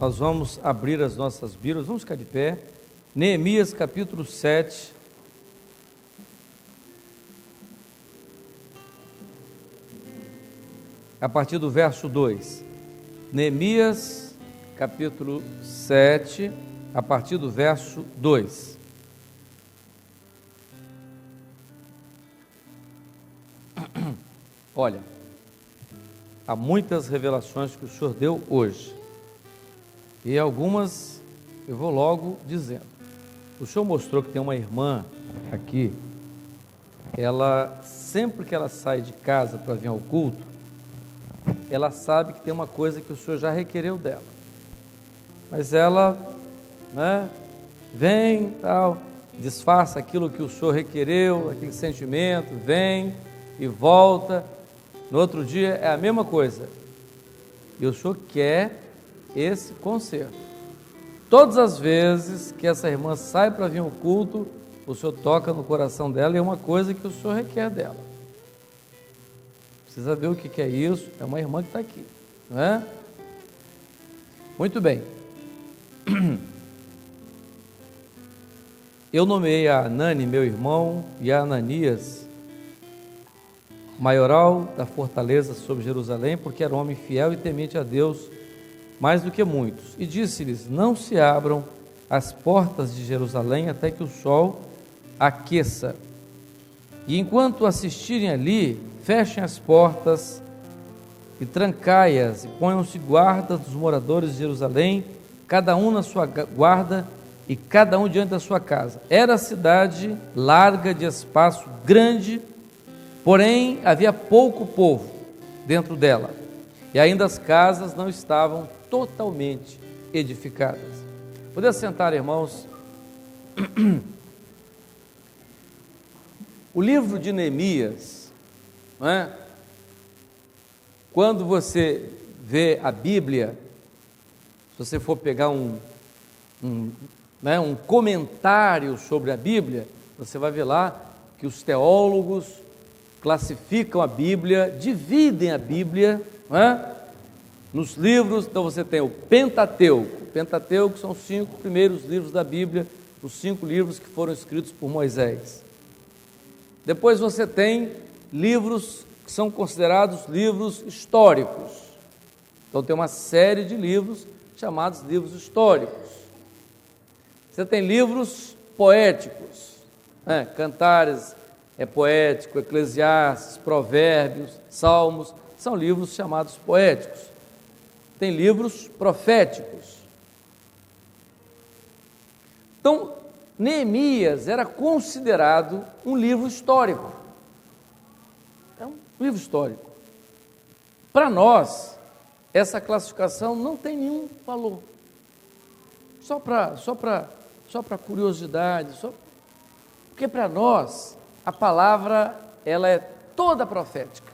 Nós vamos abrir as nossas Bíblias, vamos ficar de pé. Neemias capítulo 7. A partir do verso 2. Neemias capítulo 7, a partir do verso 2. Olha, há muitas revelações que o Senhor deu hoje, e algumas eu vou logo dizendo. O Senhor mostrou que tem uma irmã aqui, ela, sempre que ela sai de casa para vir ao culto, ela sabe que tem uma coisa que o Senhor já requereu dela, mas ela, vem, tal, disfarça aquilo que o Senhor requereu, aquele sentimento, vem e volta. No outro dia é a mesma coisa, e o Senhor quer esse conserto. Todas as vezes que essa irmã sai para vir ao culto, o Senhor toca no coração dela, e é uma coisa que o Senhor requer dela. Precisa ver o que é isso, é uma irmã que está aqui, não é? Muito bem. Eu nomeei a Anani, meu irmão, e a Ananias, maioral da fortaleza sobre Jerusalém, porque era um homem fiel e temente a Deus mais do que muitos. E disse-lhes: não se abram as portas de Jerusalém até que o sol aqueça. E enquanto assistirem ali, fechem as portas e trancai-as, e ponham-se guardas dos moradores de Jerusalém, cada um na sua guarda e cada um diante da sua casa. Era a cidade larga, de espaço grande, porém havia pouco povo dentro dela, e ainda as casas não estavam totalmente edificadas. Poder sentar, irmãos. O livro de Neemias, não é? Quando você vê a Bíblia, se você for pegar um comentário sobre a Bíblia, você vai ver lá que os teólogos classificam a Bíblia, dividem a Bíblia, não é? Nos livros. Então você tem o Pentateuco. O Pentateuco são os 5 primeiros livros da Bíblia, os 5 livros que foram escritos por Moisés. Depois você tem livros que são considerados livros históricos. Então tem uma série de livros chamados livros históricos. Você tem livros poéticos, Cantares é poético, Eclesiastes, Provérbios, Salmos, são livros chamados poéticos. Tem livros proféticos. Então, Neemias era considerado um livro histórico. É um livro histórico. Para nós, essa classificação não tem nenhum valor. Só para curiosidade, porque para nós a palavra ela é toda profética.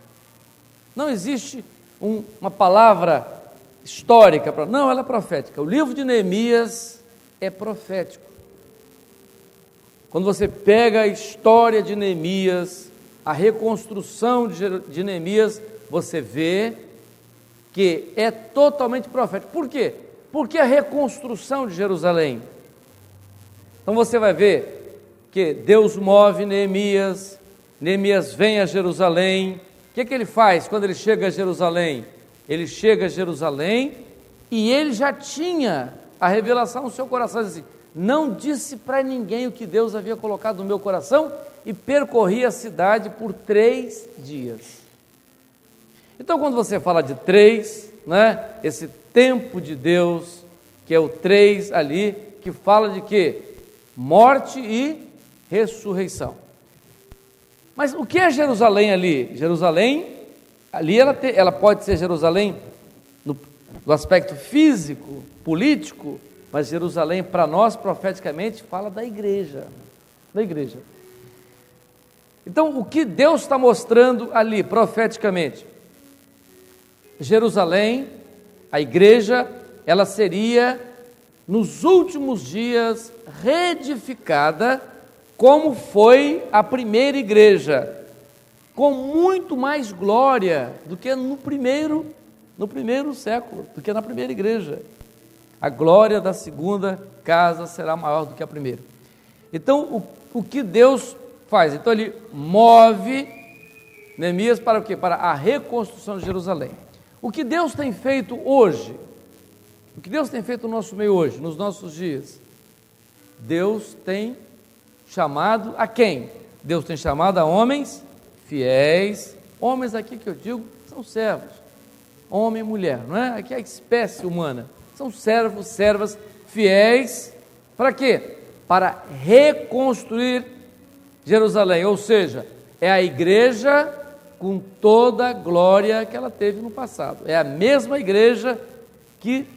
Não existe uma palavra histórica, não, ela é profética. O livro de Neemias é profético. Quando você pega a história de Neemias, a reconstrução de Neemias, você vê que é totalmente profético. Por quê? Porque a reconstrução de Jerusalém. Então você vai ver que Deus move Neemias, Neemias vem a Jerusalém. O que ele faz quando ele chega a Jerusalém? Ele chega a Jerusalém e ele já tinha a revelação no seu coração, assim: não disse para ninguém o que Deus havia colocado no meu coração, e percorri a cidade por 3 dias. Então, quando você fala de 3, esse tempo de Deus, que é o 3 ali, que fala de quê? Morte e ressurreição. Mas o que é Jerusalém ali? Jerusalém, ali ela pode ser Jerusalém no aspecto físico, político, mas Jerusalém, para nós, profeticamente, fala da igreja. Da igreja. Então, o que Deus está mostrando ali, profeticamente? Jerusalém, a igreja, ela seria, nos últimos dias, reedificada, como foi a primeira igreja, com muito mais glória do que no primeiro século, do que na primeira igreja. A glória da segunda casa será maior do que a primeira. Então, o que Deus faz? Então, ele move Neemias para o quê? Para a reconstrução de Jerusalém. O que Deus tem feito hoje? O que Deus tem feito no nosso meio hoje, nos nossos dias? Deus tem chamado a quem? Deus tem chamado a homens fiéis. Homens aqui que eu digo são servos. Homem e mulher, não é? Aqui é a espécie humana. São servos, servas fiéis. Para quê? Para reconstruir Jerusalém. Ou seja, é a igreja com toda a glória que ela teve no passado. É a mesma igreja que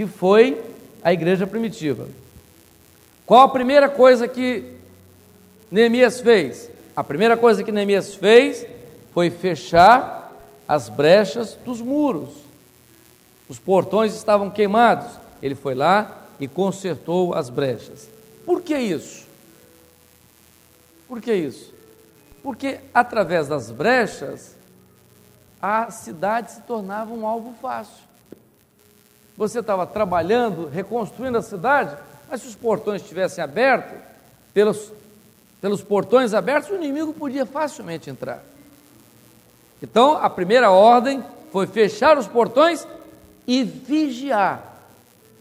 foi a igreja primitiva. Qual a primeira coisa que Neemias fez? A primeira coisa que Neemias fez foi fechar as brechas dos muros. Os portões estavam queimados. Ele foi lá e consertou as brechas. Por que isso? Por que isso? Porque através das brechas, a cidade se tornava um alvo fácil. Você estava trabalhando, reconstruindo a cidade, mas se os portões estivessem abertos, pelos portões abertos, o inimigo podia facilmente entrar. Então, a primeira ordem foi fechar os portões e vigiar.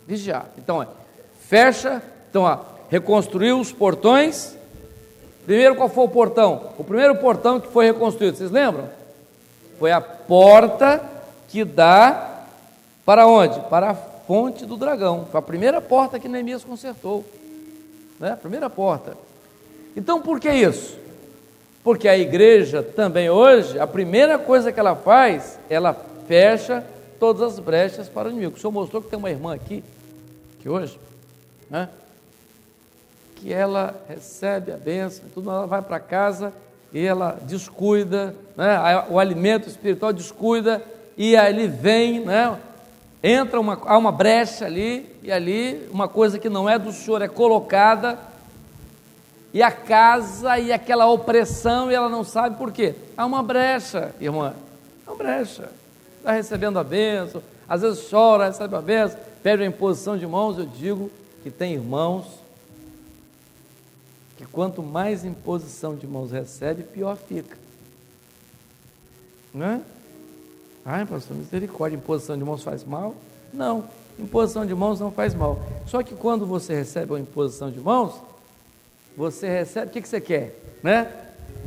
Vigiar. Então, fecha, reconstruiu os portões. Primeiro, qual foi o portão? O primeiro portão que foi reconstruído, vocês lembram? Foi a porta que dá para onde? Para a fonte do dragão. Foi a primeira porta que Neemias consertou, né? A primeira porta. Então, por que isso? Porque a igreja também hoje, a primeira coisa que ela faz, ela fecha todas as brechas para o inimigo. O senhor mostrou que tem uma irmã aqui, que hoje, né? Que ela recebe a bênção, tudo, ela vai para casa e ela descuida, né? O alimento espiritual descuida, e aí ele vem, né? Há uma brecha ali, e ali uma coisa que não é do Senhor é colocada, e a casa e aquela opressão, e ela não sabe por quê. Há uma brecha, irmã, uma brecha. Está recebendo a bênção, às vezes chora, recebe a bênção, pede a imposição de mãos. Eu digo que tem irmãos que quanto mais imposição de mãos recebe, pior fica. Não é? Ai, pastor, misericórdia, imposição de mãos faz mal? Não, imposição de mãos não faz mal. Só que quando você recebe uma imposição de mãos, você recebe, o que você quer? Né?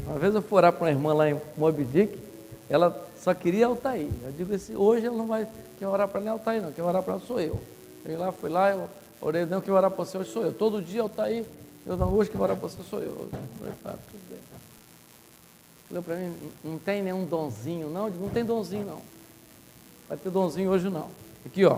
Uma vez eu fui orar para uma irmã lá em Moby Dick, ela só queria Altair. Eu digo assim, hoje ela não vai quer orar para ela Altair, não, quem orar para ela sou eu. Fui lá, eu orei, não, quem orar para você hoje sou eu. Todo dia Altair, eu não, hoje quem orar para você sou eu. Falei, tudo bem. Falou para mim, não tem nenhum donzinho, não? Eu digo, não tem donzinho, não. Vai ter donzinho hoje, não. Aqui, ó.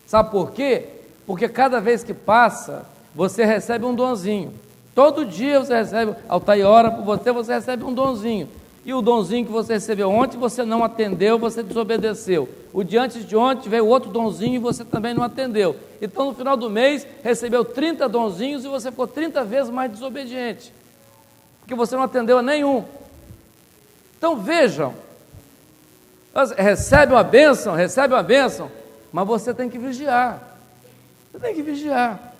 Sabe por quê? Porque cada vez que passa, você recebe um donzinho. Todo dia você recebe, Altair ora por você recebe um donzinho. E o donzinho que você recebeu ontem, você não atendeu, você desobedeceu. O de antes de ontem veio outro donzinho e você também não atendeu. Então, no final do mês, recebeu 30 donzinhos e você ficou 30 vezes mais desobediente. Porque você não atendeu a nenhum. Então vejam, recebe uma bênção, mas você tem que vigiar. Você tem que vigiar.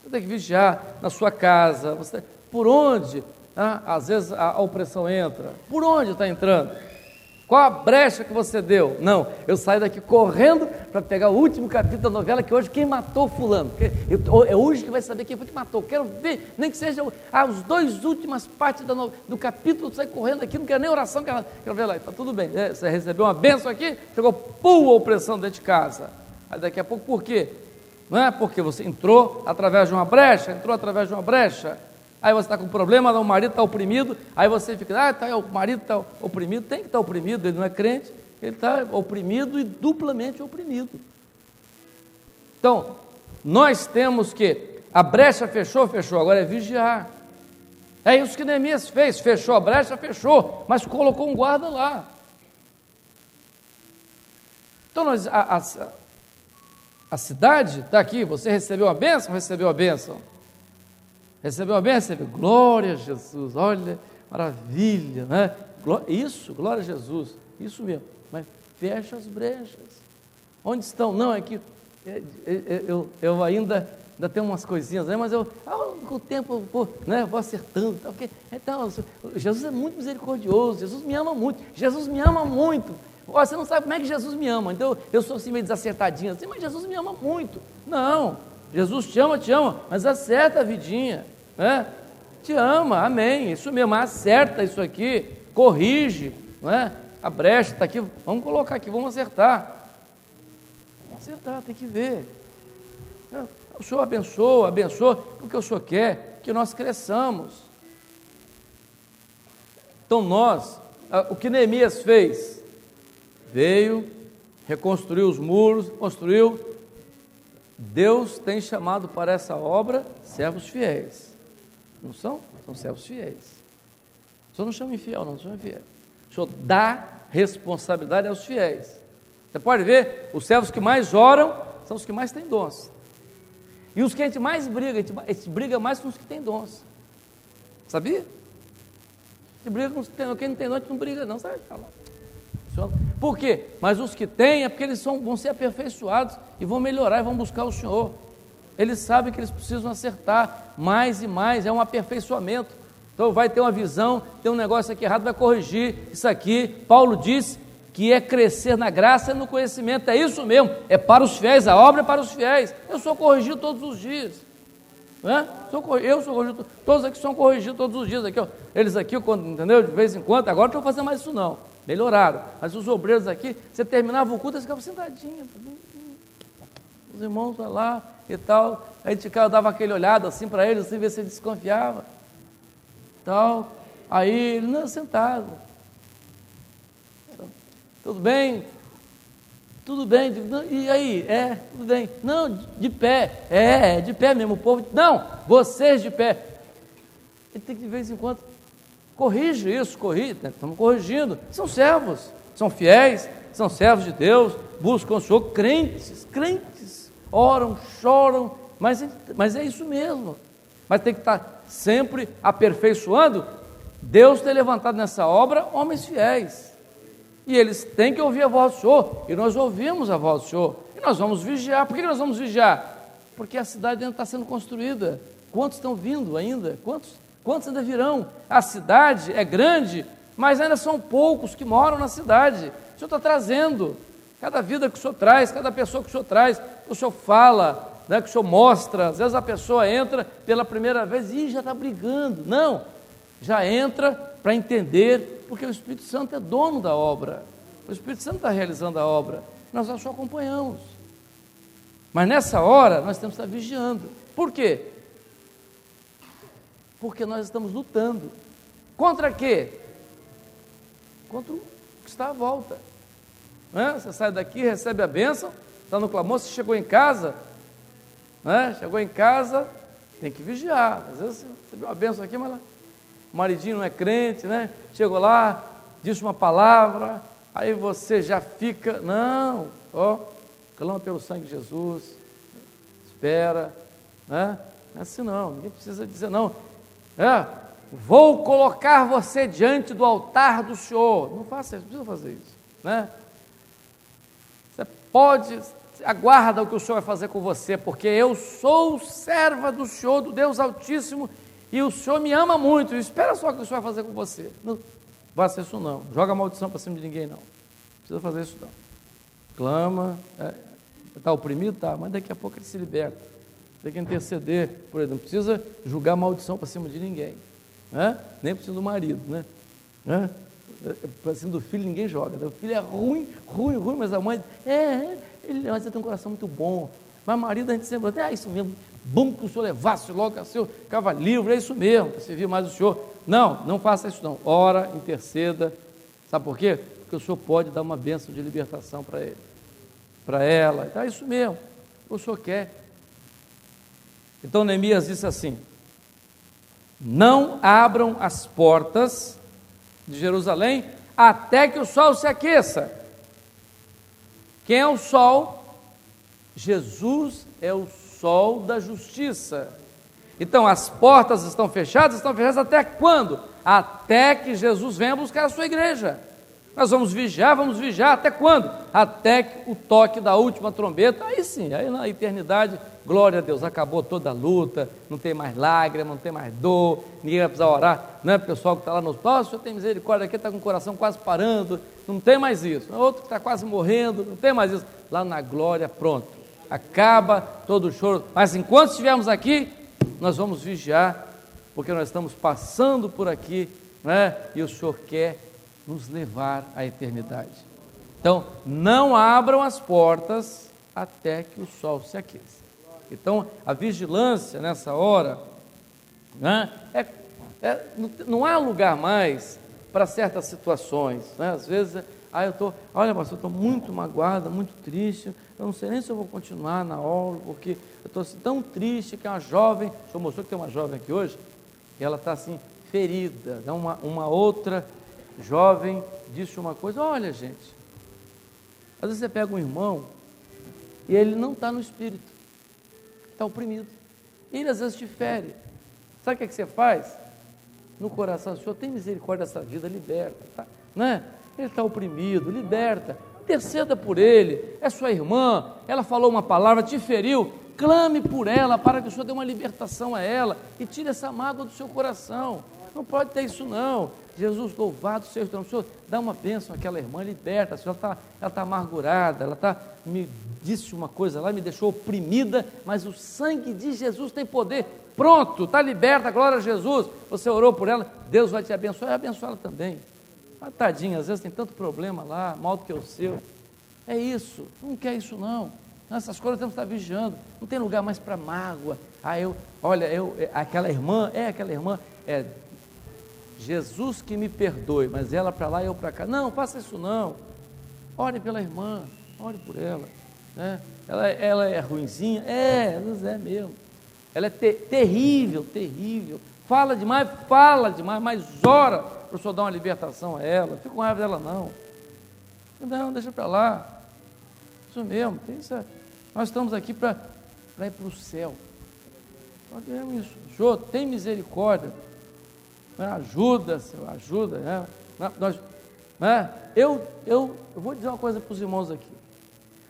Você tem que vigiar na sua casa, por onde, às vezes a opressão entra, por onde está entrando? Qual a brecha que você deu? Não, eu saio daqui correndo para pegar o último capítulo da novela, que hoje quem matou fulano, é hoje que vai saber quem foi que matou, quero ver, nem que seja as duas últimas partes do capítulo, sai correndo aqui, não quero nem oração, quero ver lá, está tudo bem, você recebeu uma bênção aqui, chegou, pum, a opressão dentro de casa, aí daqui a pouco, por quê? Não é porque você entrou através de uma brecha, aí você está com problema, o marido está oprimido, aí você fica, o marido está oprimido, tem que estar oprimido, ele não é crente, ele está oprimido e duplamente oprimido. Então, nós temos que, a brecha fechou, agora é vigiar. É isso que Neemias fez, fechou a brecha, mas colocou um guarda lá. Então, a cidade está aqui, você recebeu a bênção? Recebeu a bênção. Recebeu a bênção? Glória a Jesus, olha, maravilha, né? Isso, glória a Jesus, isso mesmo, mas fecha as brechas. Onde estão? Não, é que eu ainda tenho umas coisinhas, né? Mas com o tempo eu vou acertando. Então, Jesus é muito misericordioso, Jesus me ama muito, Jesus me ama muito. Você não sabe como é que Jesus me ama, então eu sou assim meio desacertadinho, assim, mas Jesus me ama muito. Não, Jesus te ama, mas acerta a vidinha, né? Te ama, amém, isso mesmo, acerta isso aqui, corrige, não é? A brecha está aqui, vamos colocar aqui, vamos acertar. Vamos acertar, tem que ver. O Senhor abençoa, porque o Senhor quer que nós cresçamos. Então o que Neemias fez? Veio, reconstruiu os muros, construiu. Deus tem chamado para essa obra servos fiéis. Não são? São servos fiéis. O Senhor não chama infiel, não chama infiel. O Senhor dá responsabilidade aos fiéis. Você pode ver, os servos que mais oram são os que mais têm dons. E os que a gente mais briga, a gente briga mais com os que têm dons. Sabia? A gente briga com os que têm dons. Quem não tem dons, a gente não briga não, sabe? Por quê? Mas os que têm é porque eles vão ser aperfeiçoados e vão melhorar e vão buscar o Senhor. Eles sabem que eles precisam acertar mais e mais, é um aperfeiçoamento. Então vai ter uma visão, tem um negócio aqui errado, vai corrigir isso aqui. Paulo diz que é crescer na graça e no conhecimento, é isso mesmo, é para os fiéis, a obra é para os fiéis. Eu sou corrigido todos os dias, né? Eu sou corrigido, todos aqui são corrigidos todos os dias, aqui, ó. Eles aqui, entendeu? De vez em quando, agora não estou fazendo mais isso não, melhoraram, mas os obreiros aqui, você terminava o culto, eles ficavam sentadinhos, os irmãos lá e tal, aí a gente dava aquele olhado assim para eles, assim, ver se ele desconfiava, tal, aí ele, não, sentado, tudo bem? Tudo bem, e aí? Tudo bem, não, de pé, de pé mesmo, o povo, não, vocês de pé, ele tem que de vez em quando, corrige isso, né? Estamos corrigindo, são servos, são fiéis, são servos de Deus, buscam o Senhor, crentes, oram, choram, mas é isso mesmo, mas tem que estar sempre aperfeiçoando. Deus tem levantado nessa obra homens fiéis, e eles têm que ouvir a voz do Senhor, e nós ouvimos a voz do Senhor, e nós vamos vigiar. Por que nós vamos vigiar? Porque a cidade ainda está sendo construída. Quantos estão vindo ainda? Quantos ainda virão? A cidade é grande, mas ainda são poucos que moram na cidade. O Senhor está trazendo, cada vida que o Senhor traz, cada pessoa que o Senhor traz, o Senhor fala, né, que o Senhor mostra. Às vezes a pessoa entra pela primeira vez e já está brigando. Não, já entra para entender, porque o Espírito Santo é dono da obra, o Espírito Santo está realizando a obra, nós só acompanhamos, mas nessa hora nós temos que estar vigiando. Por quê? Porque nós estamos lutando, contra quê? Contra o que está à volta, né? Você sai daqui, recebe a bênção, está no clamor, você chegou em casa, né? Tem que vigiar. Às vezes você recebeu uma bênção aqui, mas lá o maridinho não é crente, né? Chegou lá, disse uma palavra, aí você já fica, não, clama pelo sangue de Jesus, espera, né? Não é assim não, ninguém precisa dizer não, vou colocar você diante do altar do Senhor. Não faça isso, não precisa fazer isso, né? Você pode, aguarda o que o Senhor vai fazer com você, porque eu sou serva do Senhor, do Deus Altíssimo, e o Senhor me ama muito, espera só o que o Senhor vai fazer com você. Não faça isso não, joga maldição para cima de ninguém não, precisa fazer isso não. Clama, está oprimido? Tá, mas daqui a pouco ele se liberta, tem que interceder por ele, não precisa julgar maldição para cima de ninguém, né? Nem para cima do marido, né? Para cima do filho ninguém joga, né? O filho é ruim, mas a mãe, você tem um coração muito bom, mas marido a gente sempre fala, isso mesmo, bom que o Senhor levasse logo a seu cavalo livre, é isso mesmo, para servir mais o Senhor. Não faça isso não, ora, interceda, sabe por quê? Porque o Senhor pode dar uma bênção de libertação para ele, para ela, então é isso mesmo, o Senhor quer. Então Neemias disse assim, não abram as portas de Jerusalém até que o sol se aqueça. Quem é o sol? Jesus é o sol da justiça. Então as portas estão fechadas até quando? Até que Jesus venha buscar a sua igreja. Nós vamos vigiar até quando? Até que o toque da última trombeta, aí sim, aí na eternidade, glória a Deus, acabou toda a luta, não tem mais lágrima, não tem mais dor, ninguém vai precisar orar, não é? O pessoal que está lá no hospital, o Senhor tem misericórdia, aqui está com o coração quase parando, não tem mais isso, outro que está quase morrendo, não tem mais isso, lá na glória, pronto, acaba todo o choro, mas enquanto estivermos aqui, nós vamos vigiar, porque nós estamos passando por aqui, né? E o Senhor quer nos levar à eternidade. Então, não abram as portas até que o sol se aqueça. Então, a vigilância nessa hora, né, não há lugar mais para certas situações, né? Às vezes, olha pastor, eu estou muito magoada, muito triste, eu não sei nem se eu vou continuar na aula, porque eu estou assim, tão triste que uma jovem, o senhor mostrou que tem uma jovem aqui hoje, e ela está assim, ferida, né? Uma outra jovem disse uma coisa, olha gente, às vezes você pega um irmão e ele não está no espírito, está oprimido, e ele às vezes te fere, sabe o que você faz? No coração, o Senhor tem misericórdia dessa vida, liberta, tá? Né? Ele está oprimido, liberta, interceda por ele, é sua irmã, ela falou uma palavra, te feriu, clame por ela, para que o Senhor dê uma libertação a ela, e tire essa mágoa do seu coração, não pode ter isso não. Jesus, louvado seja o teu nome, Senhor, dá uma bênção àquela irmã, liberta, ela está amargurada, me disse uma coisa lá, me deixou oprimida, mas o sangue de Jesus tem poder, pronto, está liberta, glória a Jesus, você orou por ela, Deus vai te abençoar, e abençoar ela também, mas tadinha, às vezes tem tanto problema lá, mal do que o seu, é isso, não quer isso não, essas coisas temos que estar vigiando, não tem lugar mais para mágoa, aquela irmã, Jesus que me perdoe, mas ela para lá e eu para cá, não, faça isso não, ore pela irmã, ore por ela, né? Ela é ruinzinha, às vezes é mesmo, ela é terrível, fala demais, mas ora para o Senhor dar uma libertação a ela, não fica com raiva dela não, deixa para lá, isso mesmo, nós estamos aqui para ir para o céu, nós queremos isso, Senhor, tem misericórdia, ajuda, Senhor, ajuda, eu vou dizer uma coisa para os irmãos aqui,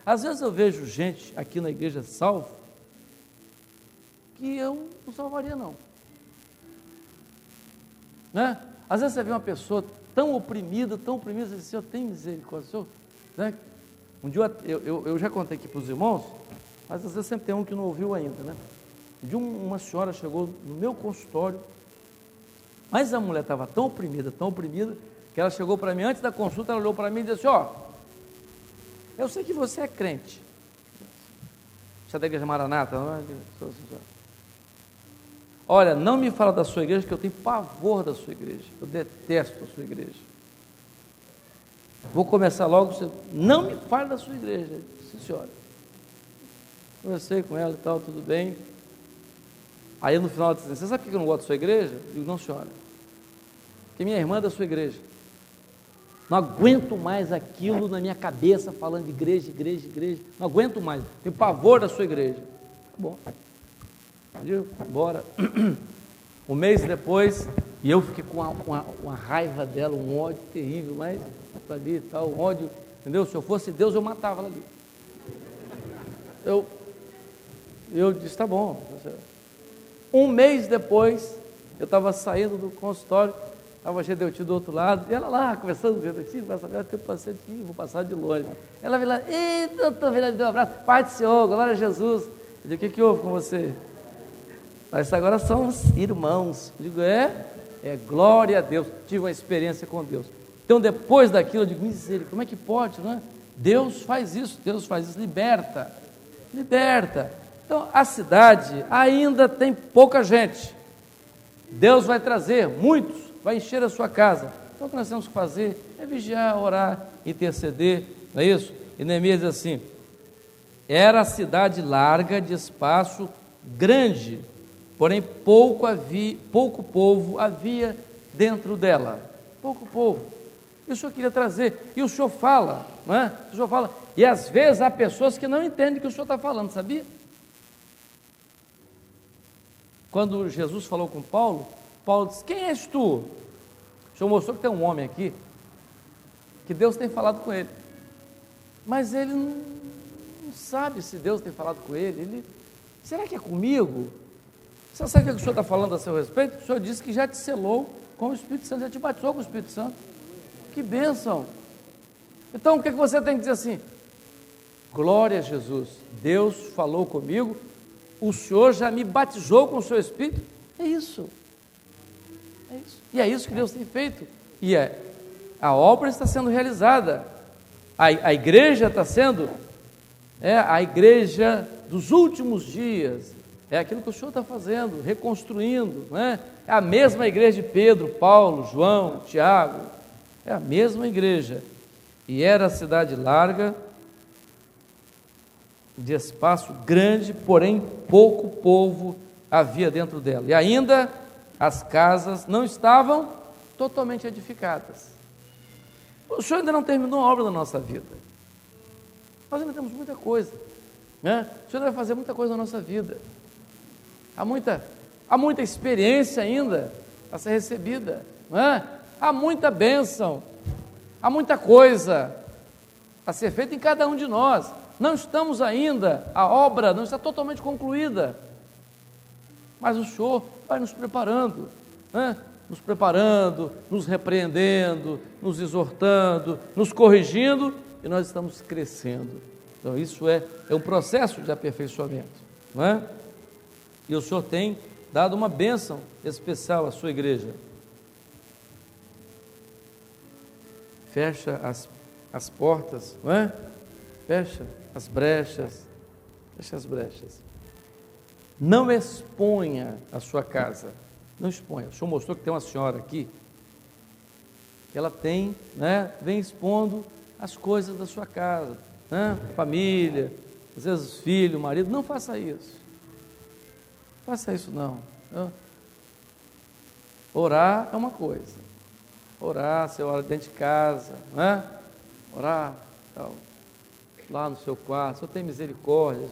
às vezes eu vejo gente aqui na igreja salvo, que eu não salvaria não, né? Às vezes você vê uma pessoa tão oprimida, você diz, Senhor, tem misericórdia, Senhor, né? Um dia eu já contei aqui para os irmãos, mas às vezes sempre tem um que não ouviu ainda, né? Um dia uma senhora chegou no meu consultório, mas a mulher estava tão oprimida, que ela chegou para mim, antes da consulta, ela olhou para mim e disse, eu sei que você é crente, você é da igreja Maranata, não é? Olha, não me fala da sua igreja, que eu tenho pavor da sua igreja, eu detesto a sua igreja, vou começar logo, não me fale da sua igreja, sim senhora, conversei com ela e tal, tudo bem, aí no final ela disse, você sabe por que eu não gosto da sua igreja? Eu digo, não senhora, porque minha irmã é da sua igreja, não aguento mais aquilo na minha cabeça, falando de igreja, não aguento mais, tenho pavor da sua igreja, tá bom, bora, um mês depois, e eu fiquei com uma raiva dela, um ódio terrível, mas ali e tal, um ódio, entendeu? Se eu fosse Deus, eu matava ela ali, eu disse, tá bom, um mês depois, eu estava saindo do consultório, estava Gedeuti do outro lado, e ela lá, conversando, Gedeuti, tem paciente aqui, vou passar de longe. Ela veio lá, doutor Vereador, deu um abraço, Pai do Senhor, glória a Jesus. Eu digo, o que houve com você? Nós agora somos irmãos. Eu digo, glória a Deus, tive uma experiência com Deus. Então, depois daquilo, eu digo, misericórdia, como é que pode, não é? Deus faz isso, liberta. Então, a cidade ainda tem pouca gente, Deus vai trazer muitos, vai encher a sua casa, então o que nós temos que fazer é vigiar, orar, interceder, não é isso? E Neemias diz assim, era a cidade larga, de espaço grande, porém pouco povo havia dentro dela, pouco povo, e o Senhor queria trazer, e o Senhor fala, não é? O Senhor fala, e às vezes há pessoas que não entendem o que o Senhor está falando, sabia? Quando Jesus falou com Paulo, Paulo disse, quem és tu? O Senhor mostrou que tem um homem aqui, que Deus tem falado com ele. Mas ele não sabe se Deus tem falado com ele. Será que é comigo? Você sabe o que o Senhor está falando a seu respeito? O Senhor disse que já te selou com o Espírito Santo, já te batizou com o Espírito Santo. Que bênção! Então o que você tem que dizer assim? Glória a Jesus, Deus falou comigo, o Senhor já me batizou com o seu Espírito. É isso. É isso. E é isso que Deus tem feito. E a obra está sendo realizada. A igreja está sendo a igreja dos últimos dias. É aquilo que o Senhor está fazendo, reconstruindo, não é? É a mesma igreja de Pedro, Paulo, João, Tiago. É a mesma igreja. E era a cidade larga, de espaço grande, porém pouco povo havia dentro dela. E ainda as casas não estavam totalmente edificadas. O Senhor ainda não terminou a obra da nossa vida. Nós ainda temos muita coisa, né? O Senhor vai fazer muita coisa na nossa vida. Há muita experiência ainda a ser recebida, não é? Há muita bênção, há muita coisa a ser feita em cada um de nós. Não estamos ainda, a obra não está totalmente concluída, mas o Senhor vai nos preparando, né? Nos preparando, nos repreendendo, nos exortando, nos corrigindo, e nós estamos crescendo. Então isso é um processo de aperfeiçoamento, não é? E o Senhor tem dado uma bênção especial à sua igreja. Fecha as portas, não é? Fecha as brechas, não exponha a sua casa, não exponha. O Senhor mostrou que tem uma senhora aqui, que ela tem, né, vem expondo as coisas da sua casa, né, família, às vezes filho, marido. Não faça isso, faça isso não. Orar é uma coisa, orar, você ora dentro de casa, né? Orar, tal, lá no seu quarto, Senhor tem misericórdia,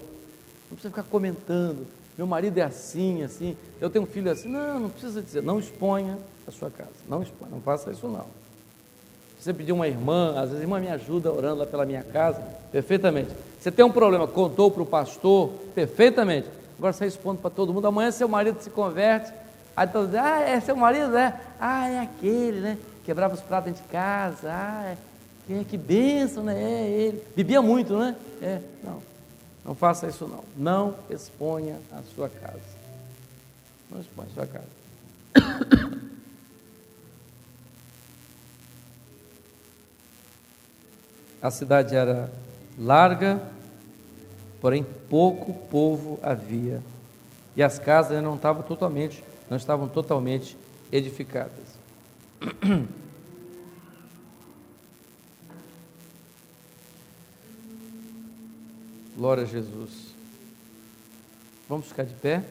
não precisa ficar comentando, meu marido é assim, assim, eu tenho um filho assim, não precisa dizer, não exponha a sua casa, não exponha, não faça isso não. Você pedir uma irmã, às vezes a irmã me ajuda orando lá pela minha casa, perfeitamente. Você tem um problema, contou para o pastor, perfeitamente. Agora sai expondo para todo mundo, amanhã seu marido se converte, aí todos dizem, é seu marido, né? É aquele, né? Quebrava os pratos dentro de casa, que bênção, né? É ele. Bebia muito, né? Não faça isso não. Não exponha a sua casa. Não exponha a sua casa. A cidade era larga, porém pouco povo havia. E as casas não estavam totalmente edificadas. Glória a Jesus. Vamos ficar de pé?